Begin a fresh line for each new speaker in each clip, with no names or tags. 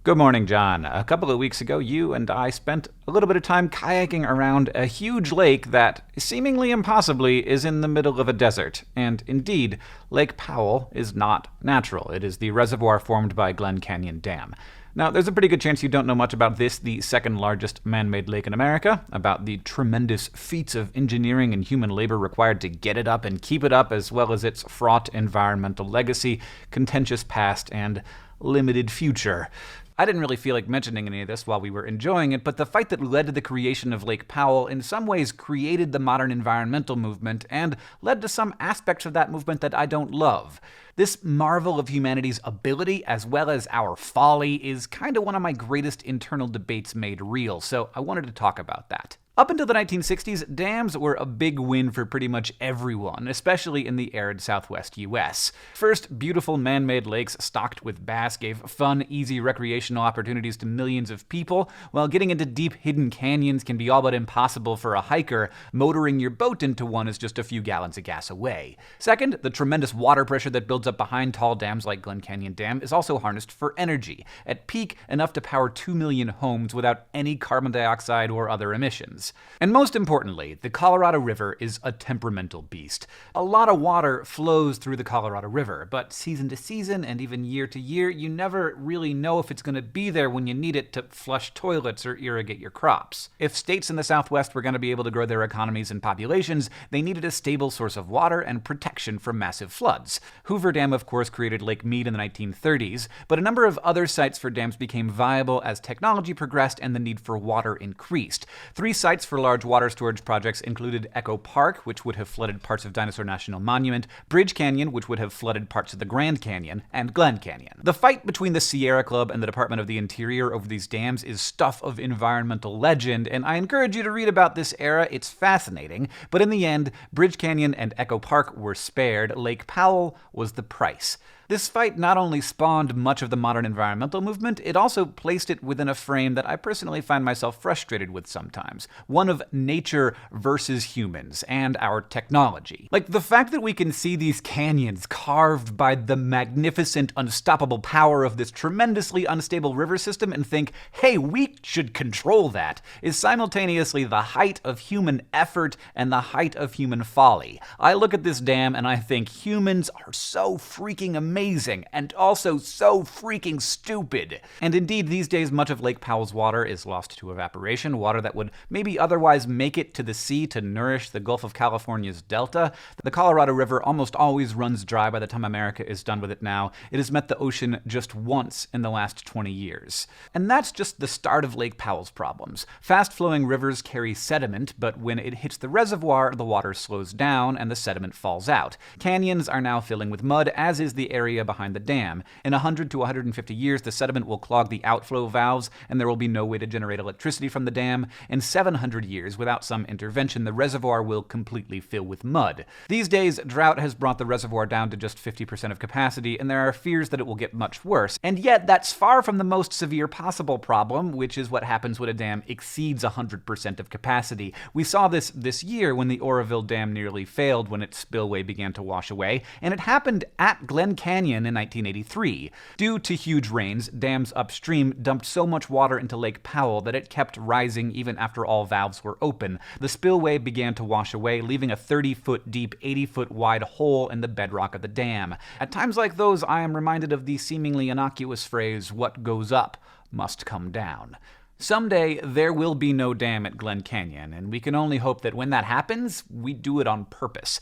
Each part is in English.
Good morning, John. A couple of weeks ago, you and I spent a little bit of time kayaking around a huge lake that, seemingly impossibly, is in the middle of a desert. And indeed, Lake Powell is not natural. It is the reservoir formed by Glen Canyon Dam. Now, there's a pretty good chance you don't know much about this, the second largest man-made lake in America, about the tremendous feats of engineering and human labor required to get it up and keep it up, as well as its fraught environmental legacy, contentious past, and limited future. I didn't really feel like mentioning any of this while we were enjoying it, but the fight that led to the creation of Lake Powell in some ways created the modern environmental movement and led to some aspects of that movement that I don't love. This marvel of humanity's ability as well as our folly is kind of one of my greatest internal debates made real, so I wanted to talk about that. Up until the 1960s, dams were a big win for pretty much everyone, especially in the arid southwest US. First, beautiful man-made lakes stocked with bass gave fun, easy recreational opportunities to millions of people, while getting into deep, hidden canyons can be all but impossible for a hiker. Motoring your boat into one is just a few gallons of gas away. Second, the tremendous water pressure that builds up behind tall dams like Glen Canyon Dam is also harnessed for energy. At peak, enough to power 2 million homes without any carbon dioxide or other emissions. And most importantly, the Colorado River is a temperamental beast. A lot of water flows through the Colorado River, but season to season and even year to year, you never really know if it's going to be there when you need it to flush toilets or irrigate your crops. If states in the Southwest were going to be able to grow their economies and populations, they needed a stable source of water and protection from massive floods. Hoover Dam, of course, created Lake Mead in the 1930s, but a number of other sites for dams became viable as technology progressed and the need for water increased. 3 sites for large water storage projects included Echo Park, which would have flooded parts of Dinosaur National Monument, Bridge Canyon, which would have flooded parts of the Grand Canyon, and Glen Canyon. The fight between the Sierra Club and the Department of the Interior over these dams is stuff of environmental legend, and I encourage you to read about this era. It's fascinating, but in the end, Bridge Canyon and Echo Park were spared. Lake Powell was the price. This fight not only spawned much of the modern environmental movement, it also placed it within a frame that I personally find myself frustrated with sometimes. One of nature versus humans and our technology. Like the fact that we can see these canyons carved by the magnificent, unstoppable power of this tremendously unstable river system and think, hey, we should control that, is simultaneously the height of human effort and the height of human folly. I look at this dam and I think humans are so freaking amazing and also so freaking stupid. And indeed, these days, much of Lake Powell's water is lost to evaporation, water that would maybe otherwise make it to the sea to nourish the Gulf of California's delta. The Colorado River almost always runs dry by the time America is done with it now. It has met the ocean just once in the last 20 years. And that's just the start of Lake Powell's problems. Fast-flowing rivers carry sediment, but when it hits the reservoir, the water slows down and the sediment falls out. Canyons are now filling with mud, as is the area behind the dam. In 100 to 150 years, the sediment will clog the outflow valves, and there will be no way to generate electricity from the dam. In 700 years, without some intervention, the reservoir will completely fill with mud. These days, drought has brought the reservoir down to just 50% of capacity, and there are fears that it will get much worse. And yet, that's far from the most severe possible problem, which is what happens when a dam exceeds 100% of capacity. We saw this year when the Oroville Dam nearly failed when its spillway began to wash away, and it happened at Glen Canyon in 1983. Due to huge rains, dams upstream dumped so much water into Lake Powell that it kept rising even after all valves were open. The spillway began to wash away, leaving a 30-foot deep, 80-foot wide hole in the bedrock of the dam. At times like those, I am reminded of the seemingly innocuous phrase, "What goes up must come down." Someday, there will be no dam at Glen Canyon, and we can only hope that when that happens, we do it on purpose.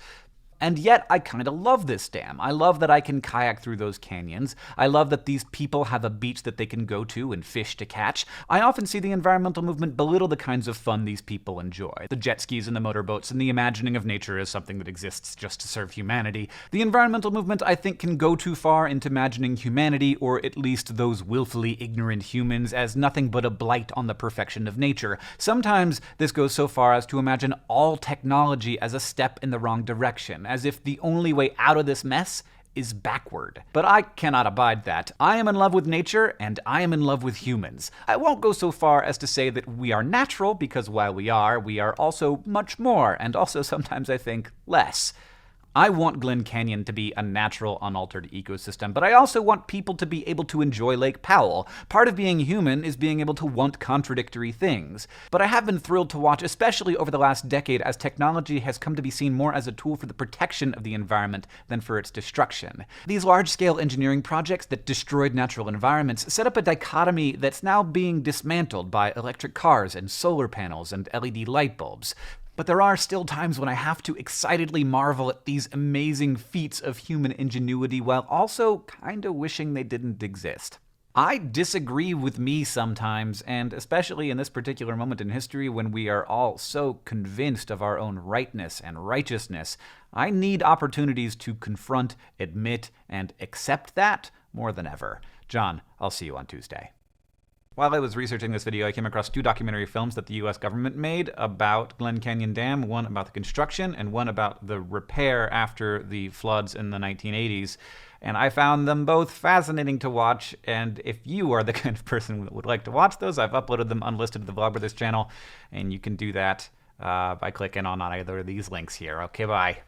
And yet, I kind of love this dam. I love that I can kayak through those canyons. I love that these people have a beach that they can go to and fish to catch. I often see the environmental movement belittle the kinds of fun these people enjoy. The jet skis and the motorboats and the imagining of nature as something that exists just to serve humanity. The environmental movement, I think, can go too far into imagining humanity, or at least those willfully ignorant humans, as nothing but a blight on the perfection of nature. Sometimes this goes so far as to imagine all technology as a step in the wrong direction, as if the only way out of this mess is backward. But I cannot abide that. I am in love with nature, and I am in love with humans. I won't go so far as to say that we are natural, because while we are also much more, and also sometimes I think less. I want Glen Canyon to be a natural, unaltered ecosystem, but I also want people to be able to enjoy Lake Powell. Part of being human is being able to want contradictory things. But I have been thrilled to watch, especially over the last decade, as technology has come to be seen more as a tool for the protection of the environment than for its destruction. These large-scale engineering projects that destroyed natural environments set up a dichotomy that's now being dismantled by electric cars and solar panels and LED light bulbs. But there are still times when I have to excitedly marvel at these amazing feats of human ingenuity while also kinda wishing they didn't exist. I disagree with me sometimes, and especially in this particular moment in history when we are all so convinced of our own rightness and righteousness, I need opportunities to confront, admit, and accept that more than ever. John, I'll see you on Tuesday. While I was researching this video, I came across 2 documentary films that the US government made about Glen Canyon Dam, one about the construction and one about the repair after the floods in the 1980s. And I found them both fascinating to watch, and if you are the kind of person that would like to watch those, I've uploaded them unlisted to the Vlogbrothers channel, and you can do that by clicking on either of these links here. Okay, bye.